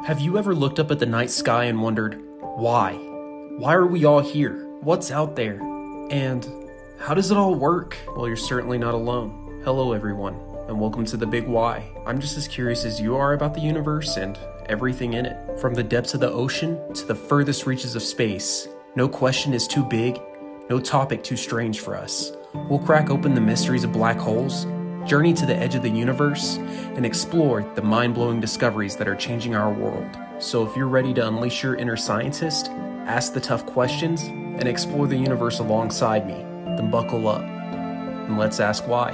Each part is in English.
Have you ever looked up at the night sky and wondered, why? Why are we all here? What's out there? And how does it all work? Well, you're certainly not alone. Hello, everyone, and welcome to The Big Why. I'm just as curious as you are about the universe and everything in it. From the depths of the ocean to the furthest reaches of space, no question is too big, no topic too strange for us. We'll crack open the mysteries of black holes, journey to the edge of the universe, and explore the mind-blowing discoveries that are changing our world. So if you're ready to unleash your inner scientist, ask the tough questions, and explore the universe alongside me, then buckle up, and let's ask why.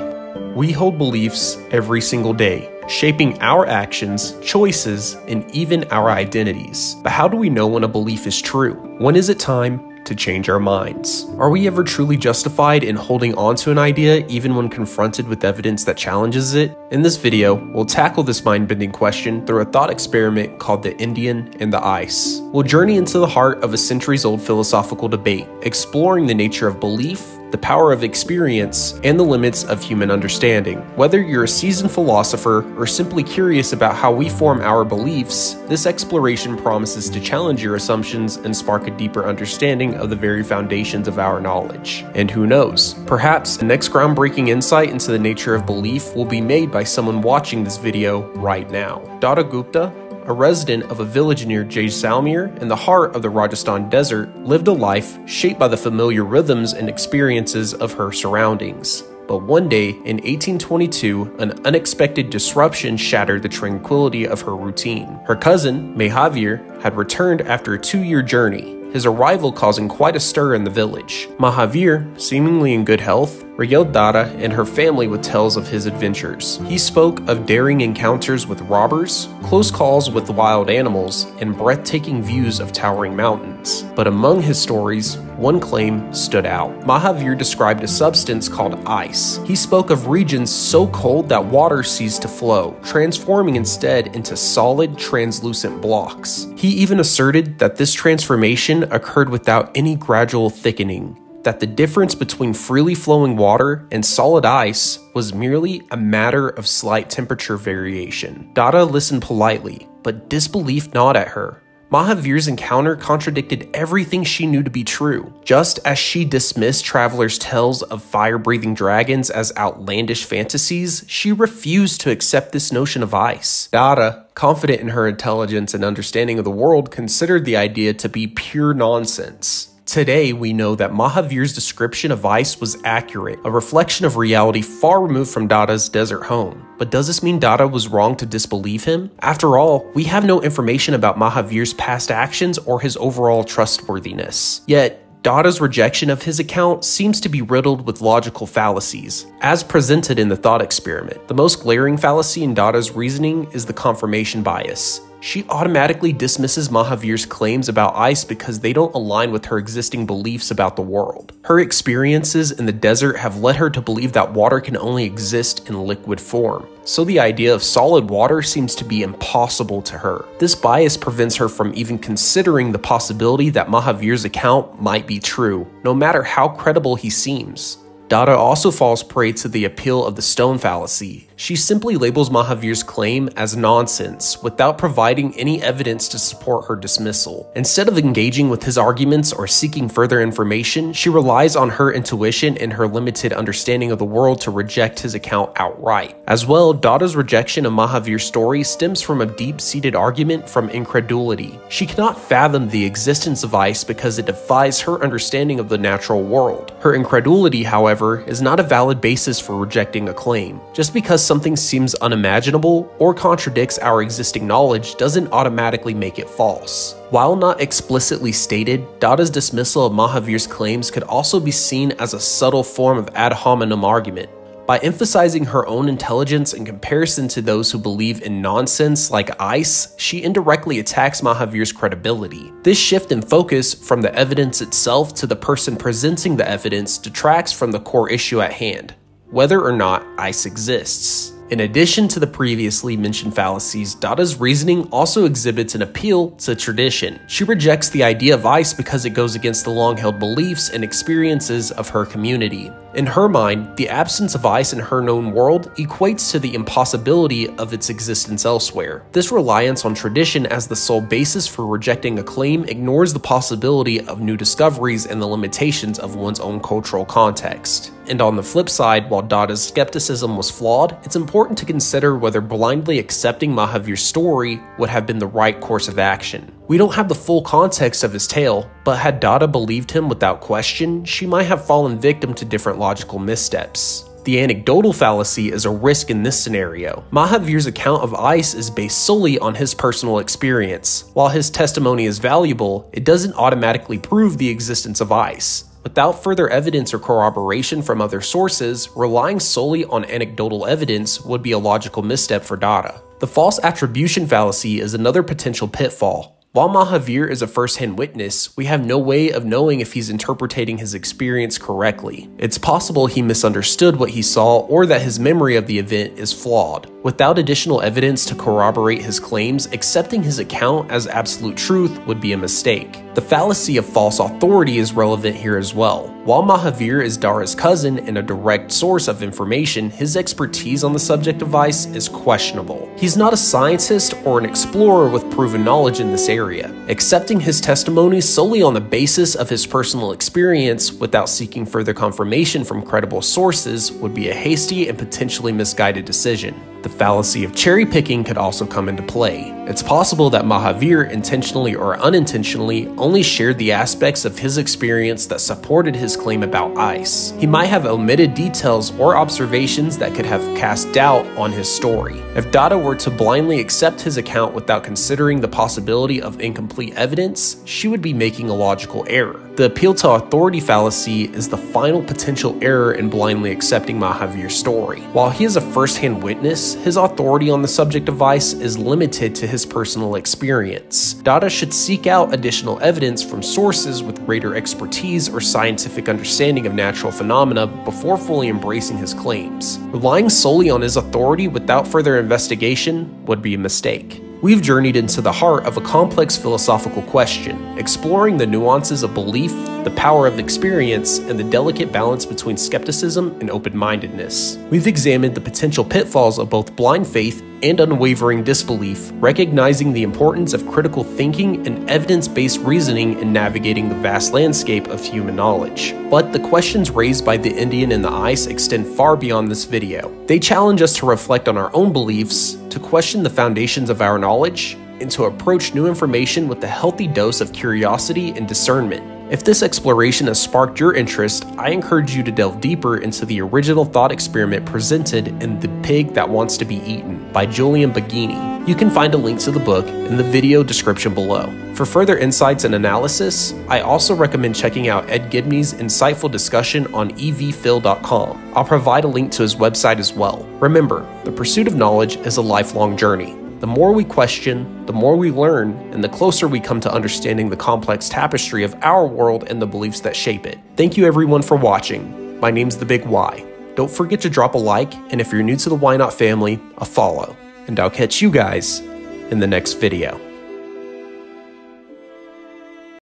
We hold beliefs every single day, shaping our actions, choices, and even our identities. But how do we know when a belief is true? When is it time to change our minds? Are we ever truly justified in holding on to an idea even when confronted with evidence that challenges it? In this video, we'll tackle this mind-bending question through a thought experiment called the Indian and the Ice. We'll journey into the heart of a centuries-old philosophical debate, exploring the nature of belief, the power of experience, and the limits of human understanding. Whether you're a seasoned philosopher or simply curious about how we form our beliefs, this exploration promises to challenge your assumptions and spark a deeper understanding of the very foundations of our knowledge. And who knows, perhaps the next groundbreaking insight into the nature of belief will be made by someone watching this video right now. Dhara Gupta, a resident of a village near Jaisalmer in the heart of the Rajasthan desert, lived a life shaped by the familiar rhythms and experiences of her surroundings. But one day, in 1822, an unexpected disruption shattered the tranquility of her routine. Her cousin, Mahavir, had returned after a 2-year journey, his arrival causing quite a stir in the village. Mahavir, seemingly in good health, regaled Dhara and her family with tales of his adventures. He spoke of daring encounters with robbers, close calls with wild animals, and breathtaking views of towering mountains. But among his stories, one claim stood out. Mahavir described a substance called ice. He spoke of regions so cold that water ceased to flow, transforming instead into solid, translucent blocks. He even asserted that this transformation occurred without any gradual thickening, that the difference between freely flowing water and solid ice was merely a matter of slight temperature variation. Dhara listened politely, but disbelief gnawed at her. Mahavir's encounter contradicted everything she knew to be true. Just as she dismissed travelers' tales of fire-breathing dragons as outlandish fantasies, she refused to accept this notion of ice. Dhara, confident in her intelligence and understanding of the world, considered the idea to be pure nonsense. Today, we know that Mahavir's description of ice was accurate, a reflection of reality far removed from Dhara's desert home. But does this mean Dhara was wrong to disbelieve him? After all, we have no information about Mahavir's past actions or his overall trustworthiness. Yet, Dhara's rejection of his account seems to be riddled with logical fallacies, as presented in the thought experiment. The most glaring fallacy in Dhara's reasoning is the confirmation bias. She automatically dismisses Mahavir's claims about ice because they don't align with her existing beliefs about the world. Her experiences in the desert have led her to believe that water can only exist in liquid form, so the idea of solid water seems to be impossible to her. This bias prevents her from even considering the possibility that Mahavir's account might be true, no matter how credible he seems. Dhara also falls prey to the appeal of the stone fallacy. She simply labels Mahavir's claim as nonsense without providing any evidence to support her dismissal. Instead of engaging with his arguments or seeking further information, she relies on her intuition and her limited understanding of the world to reject his account outright. As well, Dhara's rejection of Mahavir's story stems from a deep-seated argument from incredulity. She cannot fathom the existence of ice because it defies her understanding of the natural world. Her incredulity, however, is not a valid basis for rejecting a claim. Just because something seems unimaginable or contradicts our existing knowledge doesn't automatically make it false. While not explicitly stated, Dhara's dismissal of Mahavir's claims could also be seen as a subtle form of ad hominem argument. By emphasizing her own intelligence in comparison to those who believe in nonsense like ice, she indirectly attacks Mahavir's credibility. This shift in focus from the evidence itself to the person presenting the evidence detracts from the core issue at hand: whether or not ice exists. In addition to the previously mentioned fallacies, Dhara's reasoning also exhibits an appeal to tradition. She rejects the idea of ice because it goes against the long-held beliefs and experiences of her community. In her mind, the absence of ice in her known world equates to the impossibility of its existence elsewhere. This reliance on tradition as the sole basis for rejecting a claim ignores the possibility of new discoveries and the limitations of one's own cultural context. And on the flip side, while Dhara's skepticism was flawed, it's important to consider whether blindly accepting Mahavir's story would have been the right course of action. We don't have the full context of his tale, but had Dhara believed him without question, she might have fallen victim to different logical missteps. The anecdotal fallacy is a risk in this scenario. Mahavir's account of ice is based solely on his personal experience. While his testimony is valuable, it doesn't automatically prove the existence of ice. Without further evidence or corroboration from other sources, relying solely on anecdotal evidence would be a logical misstep for Dhara. The false attribution fallacy is another potential pitfall. While Mahavir is a first-hand witness, we have no way of knowing if he's interpreting his experience correctly. It's possible he misunderstood what he saw or that his memory of the event is flawed. Without additional evidence to corroborate his claims, accepting his account as absolute truth would be a mistake. The fallacy of false authority is relevant here as well. While Mahavir is Dhara's cousin and a direct source of information, his expertise on the subject of ice is questionable. He's not a scientist or an explorer with proven knowledge in this area. Accepting his testimony solely on the basis of his personal experience without seeking further confirmation from credible sources would be a hasty and potentially misguided decision. The fallacy of cherry picking could also come into play. It's possible that Mahavir, intentionally or unintentionally, only shared the aspects of his experience that supported his claim about ice. He might have omitted details or observations that could have cast doubt on his story. If Dhara were to blindly accept his account without considering the possibility of incomplete evidence, she would be making a logical error. The appeal to authority fallacy is the final potential error in blindly accepting Mahavir's story. While he is a first-hand witness, his authority on the subject of ice is limited to his personal experience. Dhara should seek out additional evidence from sources with greater expertise or scientific understanding of natural phenomena before fully embracing his claims. Relying solely on his authority without further investigation would be a mistake. We've journeyed into the heart of a complex philosophical question, exploring the nuances of belief, the power of experience, and the delicate balance between skepticism and open-mindedness. We've examined the potential pitfalls of both blind faith and unwavering disbelief, recognizing the importance of critical thinking and evidence-based reasoning in navigating the vast landscape of human knowledge. But the questions raised by the Indian in the ice extend far beyond this video. They challenge us to reflect on our own beliefs, to question the foundations of our knowledge, and to approach new information with a healthy dose of curiosity and discernment. If this exploration has sparked your interest, I encourage you to delve deeper into the original thought experiment presented in The Pig That Wants to Be Eaten by Julian Baggini. You can find a link to the book in the video description below. For further insights and analysis, I also recommend checking out Ed Gibney's insightful discussion on evphil.com. I'll provide a link to his website as well. Remember, the pursuit of knowledge is a lifelong journey. The more we question, the more we learn, and the closer we come to understanding the complex tapestry of our world and the beliefs that shape it. Thank you everyone for watching. My name's The Big Y. Don't forget to drop a like, and if you're new to the Why Not family, a follow. And I'll catch you guys in the next video.